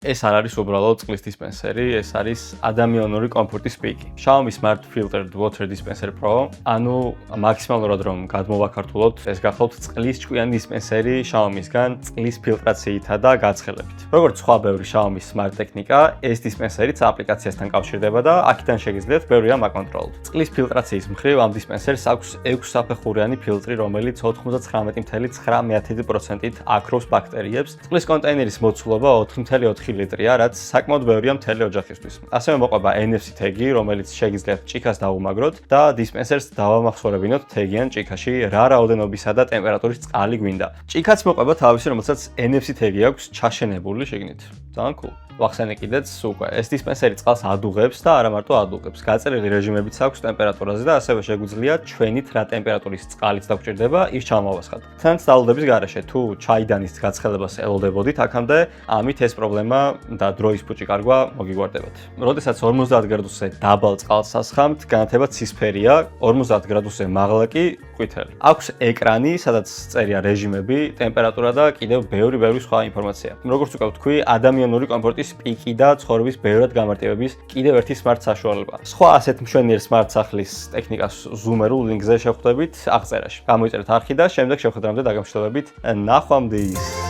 ეს არ არის უბრალოდ წყლის დისპენსერი, ეს არის ადამიანური კომფორტის პიკი. Xiaomi Smart Filtered Water Dispenser Pro, ანუ მაქსიმალურად რომ გადმოვაქართულოთ, ეს გახლავთ წყლის ჭკვიანი დისპენსერი Xiaomi-სგან წყლის ფილტრაციითა და გაცხელებით. როგორც სხვა ბევრი Xiaomi Smart ტექნიკა, ეს დისპენსერიც აპლიკაციასთან კავშირდება და აქედან შეგიძლიათ ბევრი რამ აკონტროლოთ. წყლის ფილტრაციის მხრივ ამ დისპენსერს აქვს 6 საფეხურიანი ფილტრი, რომელიც 99.9%-ით აქრობს ბაქტერიებს. წყლის კონტეინერის მოცულობა 4.4 ლიტრია, რაც საკმაოდ ბევრია მთელი ოჯახისთვის. ასევე მოყვება NFC თეგი, რომელიც შეგიძლიათ ჭიქას დაუმაგროთ და დისპენსერს დავამახსოვრებინოთ თეგიან ჭიქაში, რა რაოდენობისა და ტემპერატურის წყალი გვინდა. ჭიქაც მოყვება თავისი, რომელსაც NFC თეგი აქვს ჩაშენებული შიგნით. ძალიან cool. ვახსენე კიდეც უკვე ეს დისპენსერი წყალს ადუღებს და არა მარტო ადუღებს. გაწერილი რეჟიმებიც აქვს ტემპერატურაზე და ასევე შეგვიძლია ჩვენით რა ტემპერატურის წყალიც დაგვჭირდება, ის ჩამოვასხათ. თანაც დაალოდების გარეშე თუ ჩაიდანის გაცხელებას ელოდებოდით, აქამდე ამით ეს პრობლემა და დროის ფუჭიკარგვა მოგიგვარდებათ. როდესაც 50 გრადუსზე დაბალ წყალს ასხამთ, განათება ცისფერია, 50 გრადუსზე მაღლა კი ყვითელი. აქვს ეკრანი, სადაც წერია რეჟიმები, ტემპერატურა და კიდევ ბევრი სხვა ინფორმაცია. როგორც უკვე ვთქვი, ადამიანური კომფორტის პიკი და ცხოვრების ბევრად გამარტივების კიდევ ერთი smart საშუალება. სხვა ასეთ მშვენიერ smart სახლის ტექნიკას ზუმერულ ლინკზე შევხვდებით აღწერაში. გამოიწერეთ არხი და შემდეგ შევხვდრამდე დაგემშვიდობებით. ნახვამდის.